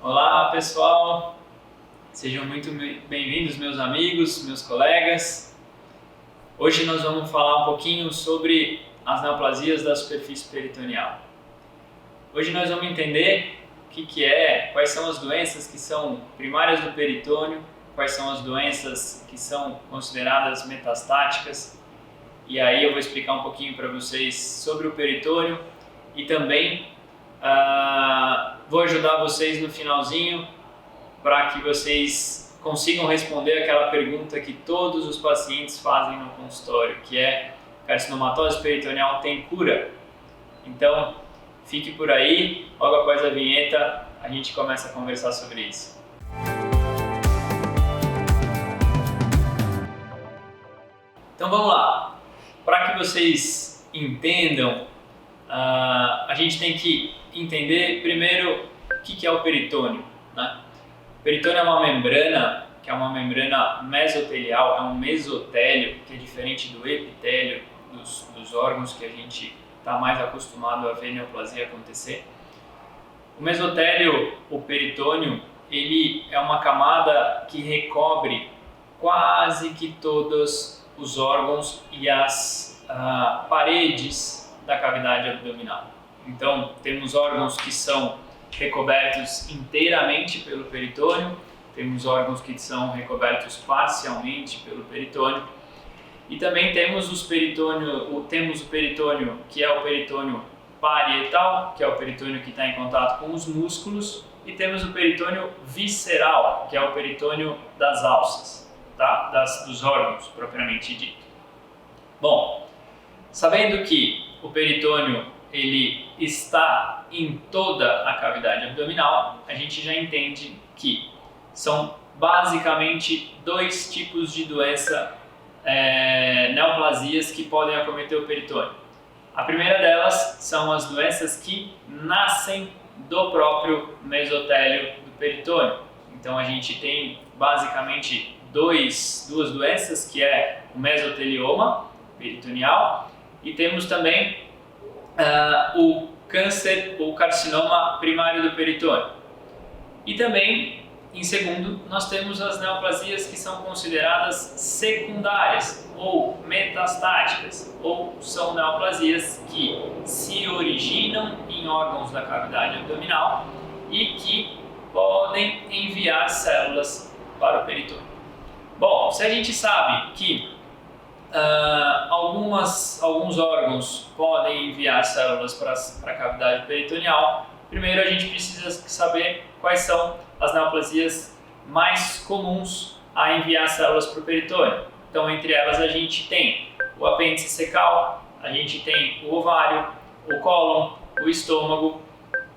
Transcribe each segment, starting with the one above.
Olá pessoal, sejam muito bem-vindos meus amigos, meus colegas. Hoje nós vamos falar um pouquinho sobre as neoplasias da superfície peritoneal. Hoje nós vamos entender quais são as doenças que são primárias do peritônio, quais são as doenças que são consideradas metastáticas, e aí eu vou explicar um pouquinho para vocês sobre o peritônio e também vou ajudar vocês no finalzinho para que vocês consigam responder aquela pergunta que todos os pacientes fazem no consultório, que é: carcinomatose peritoneal tem cura? Então, fique por aí, logo após a vinheta a gente começa a conversar sobre isso. Então vamos lá, para que vocês entendam, a gente tem que entender primeiro o que é o peritônio, né? O peritônio é uma membrana, que é uma membrana mesotelial, é um mesotélio, que é diferente do epitélio dos órgãos que a gente está mais acostumado a ver neoplasia acontecer. O mesotélio, o peritônio, ele é uma camada que recobre quase que todos os órgãos e as paredes da cavidade abdominal. Então, temos órgãos que são recobertos inteiramente pelo peritônio, temos órgãos que são recobertos parcialmente pelo peritônio, e também temos o peritônio, que é o peritônio parietal, que é o peritônio que está em contato com os músculos, e temos o peritônio visceral, que é o peritônio das alças, tá? Dos órgãos propriamente dito. Bom, sabendo que o peritônio ele está em toda a cavidade abdominal, a gente já entende que são basicamente dois tipos de doença, neoplasias, que podem acometer o peritônio. A primeira delas são as doenças que nascem do próprio mesotélio do peritônio. Então a gente tem basicamente duas doenças, que é o mesotelioma peritoneal e temos também o câncer ou carcinoma primário do peritônio. E também, em segundo, nós temos as neoplasias que são consideradas secundárias ou metastáticas, ou são neoplasias que se originam em órgãos da cavidade abdominal e que podem enviar células para o peritônio. Bom, se a gente sabe que alguns órgãos podem enviar células para a cavidade peritoneal, primeiro a gente precisa saber quais são as neoplasias mais comuns a enviar células para o peritônio. Então, entre elas a gente tem o apêndice secal, a gente tem o ovário, o cólon, o estômago,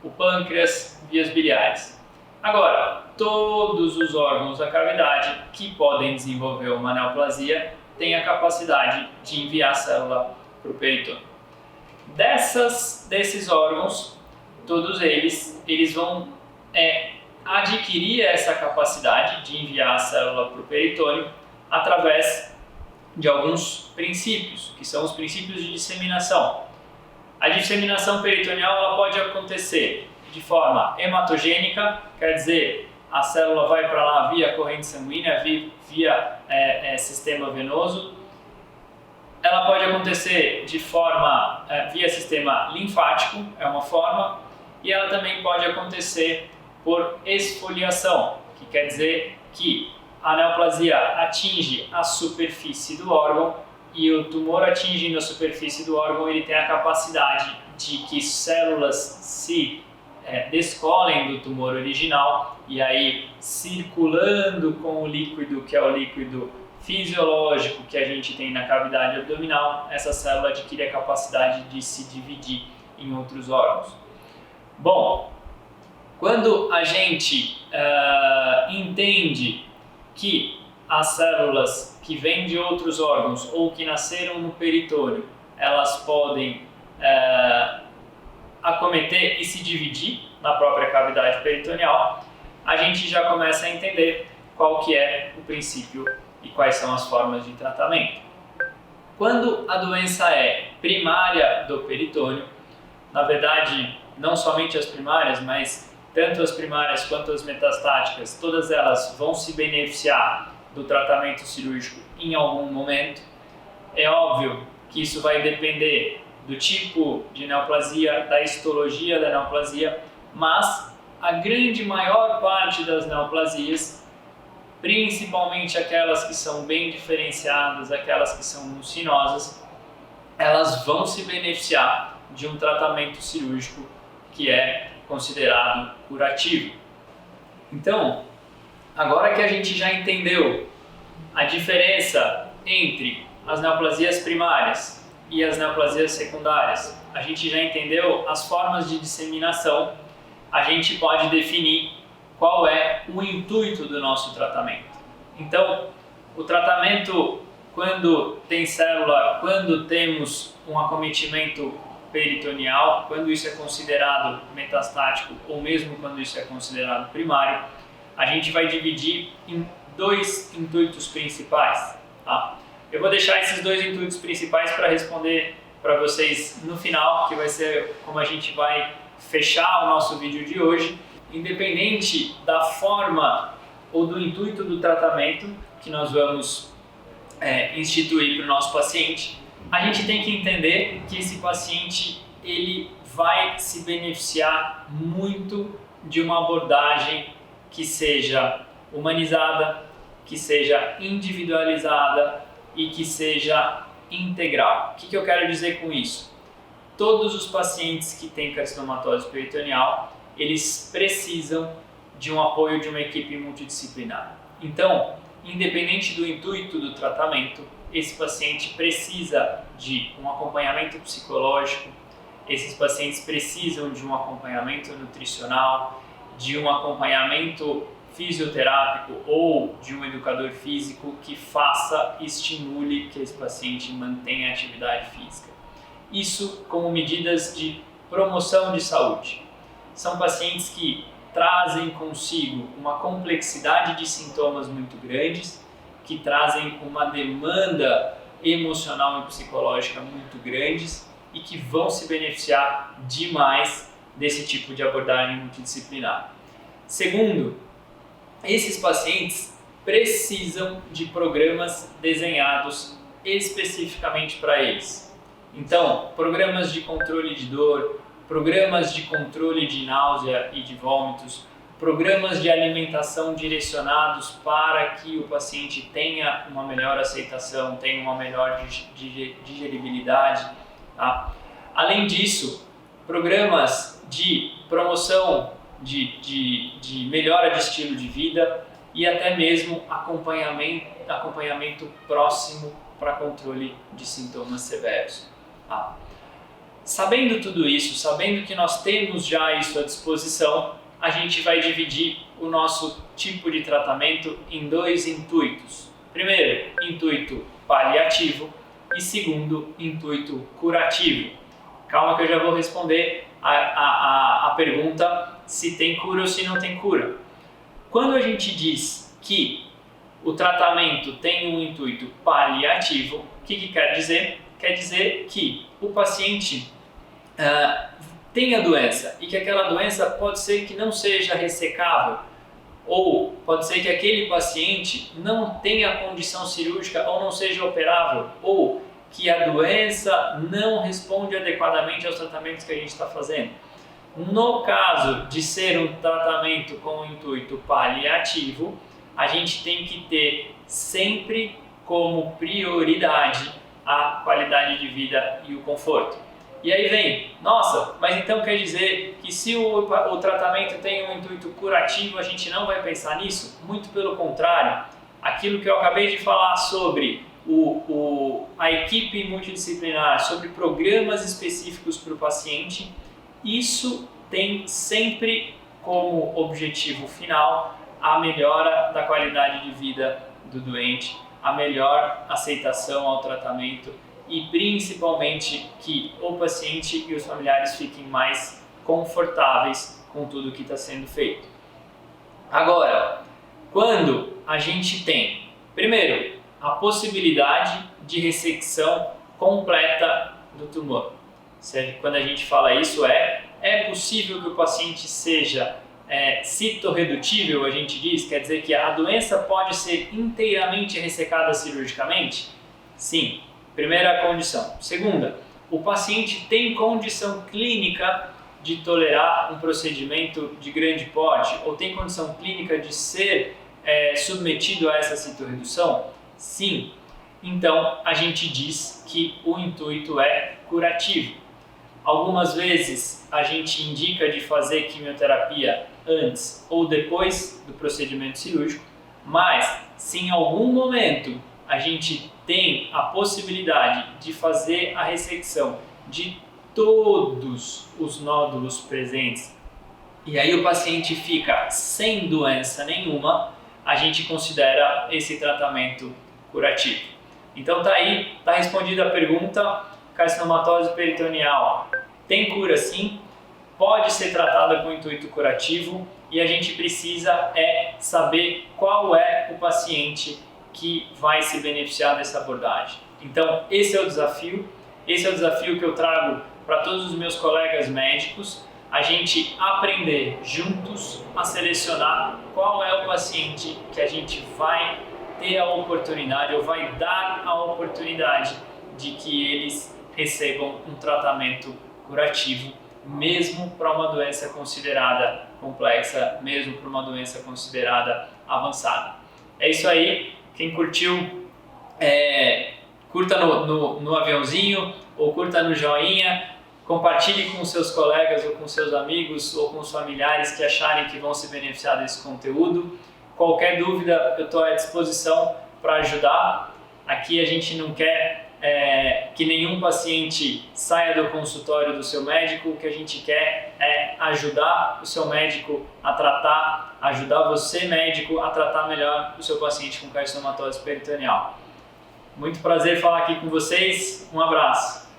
o pâncreas, vias biliares. Agora, todos os órgãos da cavidade que podem desenvolver uma neoplasia têm a capacidade de enviar célula para o peritônio. Desses órgãos, todos eles vão adquirir essa capacidade de enviar a célula para o peritônio através de alguns princípios, que são os princípios de disseminação. A disseminação peritoneal ela pode acontecer de forma hematogênica, quer dizer, a célula vai para lá via corrente sanguínea, via sistema venoso. Ela pode acontecer de forma via sistema linfático, é uma forma, e ela também pode acontecer por esfoliação, que quer dizer que a neoplasia atinge a superfície do órgão, e o tumor atingindo a superfície do órgão, ele tem a capacidade de que células se descolem do tumor original, e aí circulando com o líquido, que é o líquido fisiológico que a gente tem na cavidade abdominal, essa célula adquire a capacidade de se dividir em outros órgãos. Bom, quando a gente entende que as células que vêm de outros órgãos ou que nasceram no peritônio, elas podem acometer e se dividir na própria cavidade peritoneal, a gente já começa a entender qual que é o princípio e quais são as formas de tratamento. Quando a doença é primária do peritônio, na verdade, não somente as primárias, mas tanto as primárias quanto as metastáticas, todas elas vão se beneficiar do tratamento cirúrgico em algum momento. É óbvio que isso vai depender do tipo de neoplasia, da histologia da neoplasia, mas a grande maior parte das neoplasias, principalmente aquelas que são bem diferenciadas, aquelas que são mucinosas, elas vão se beneficiar de um tratamento cirúrgico que é considerado curativo. Então, agora que a gente já entendeu a diferença entre as neoplasias primárias e as neoplasias secundárias, a gente já entendeu as formas de disseminação, a gente pode definir qual é o intuito do nosso tratamento. Então, o tratamento, quando tem célula, quando temos um acometimento peritoneal, quando isso é considerado metastático ou mesmo quando isso é considerado primário, a gente vai dividir em 2 intuitos principais. Tá? Eu vou deixar esses 2 intuitos principais para responder para vocês no final, que vai ser como a gente vai fechar o nosso vídeo de hoje. Independente da forma ou do intuito do tratamento que nós vamos instituir para o nosso paciente, a gente tem que entender que esse paciente ele vai se beneficiar muito de uma abordagem que seja humanizada, que seja individualizada e que seja integral. O que eu quero dizer com isso? Todos os pacientes que têm carcinomatose peritoneal, eles precisam de um apoio de uma equipe multidisciplinar. Então, independente do intuito do tratamento, esse paciente precisa de um acompanhamento psicológico, esses pacientes precisam de um acompanhamento nutricional, de um acompanhamento fisioterápico ou de um educador físico que faça e estimule que esse paciente mantenha a atividade física. Isso como medidas de promoção de saúde. São pacientes que trazem consigo uma complexidade de sintomas muito grandes, que trazem uma demanda emocional e psicológica muito grandes e que vão se beneficiar demais desse tipo de abordagem multidisciplinar. Segundo, esses pacientes precisam de programas desenhados especificamente para eles. Então, programas de controle de dor, programas de controle de náusea e de vômitos, programas de alimentação direcionados para que o paciente tenha uma melhor aceitação, tenha uma melhor digeribilidade. Tá? Além disso, programas de promoção de melhora de estilo de vida e até mesmo acompanhamento próximo para controle de sintomas severos. Tá? Sabendo tudo isso, sabendo que nós temos já isso à disposição, a gente vai dividir o nosso tipo de tratamento em 2 intuitos. Primeiro, intuito paliativo e segundo, intuito curativo. Calma que eu já vou responder a pergunta se tem cura ou se não tem cura. Quando a gente diz que o tratamento tem um intuito paliativo, o que quer dizer? Quer dizer que o paciente tem a doença e que aquela doença pode ser que não seja ressecável, ou pode ser que aquele paciente não tenha condição cirúrgica ou não seja operável, ou que a doença não responde adequadamente aos tratamentos que a gente está fazendo. No caso de ser um tratamento com o intuito paliativo, a gente tem que ter sempre como prioridade a qualidade de vida e o conforto. E aí vem, nossa, mas então quer dizer que se o tratamento tem um intuito curativo, a gente não vai pensar nisso? Muito pelo contrário, aquilo que eu acabei de falar sobre a equipe multidisciplinar, sobre programas específicos para o paciente, isso tem sempre como objetivo final a melhora da qualidade de vida do doente, a melhor aceitação ao tratamento e principalmente que o paciente e os familiares fiquem mais confortáveis com tudo que está sendo feito. Agora, quando a gente tem, primeiro, a possibilidade de ressecção completa do tumor. Quando a gente fala isso, é possível que o paciente seja citorredutível, a gente diz, quer dizer que a doença pode ser inteiramente ressecada cirurgicamente? Sim, primeira condição. Segunda, o paciente tem condição clínica de tolerar um procedimento de grande porte ou tem condição clínica de ser submetido a essa citorredução? Sim. Então, a gente diz que o intuito é curativo. Algumas vezes a gente indica de fazer quimioterapia antes ou depois do procedimento cirúrgico, mas se em algum momento a gente tem a possibilidade de fazer a ressecção de todos os nódulos presentes e aí o paciente fica sem doença nenhuma, a gente considera esse tratamento curativo. Então tá aí, tá respondida a pergunta. Carcinomatose peritoneal tem cura sim, pode ser tratada com intuito curativo e a gente precisa saber qual é o paciente que vai se beneficiar dessa abordagem. Então esse é o desafio que eu trago para todos os meus colegas médicos, a gente aprender juntos a selecionar qual é o paciente que a gente vai ter a oportunidade ou vai dar a oportunidade de que eles recebam um tratamento curativo, mesmo para uma doença considerada complexa, mesmo para uma doença considerada avançada. É isso aí, quem curtiu, curta no aviãozinho ou curta no joinha, compartilhe com seus colegas ou com seus amigos ou com os familiares que acharem que vão se beneficiar desse conteúdo. Qualquer dúvida eu estou à disposição para ajudar. Aqui a gente não quer que nenhum paciente saia do consultório do seu médico, o que a gente quer é ajudar o seu médico a tratar, ajudar você médico a tratar melhor o seu paciente com carcinomatose peritoneal. Muito prazer falar aqui com vocês, um abraço!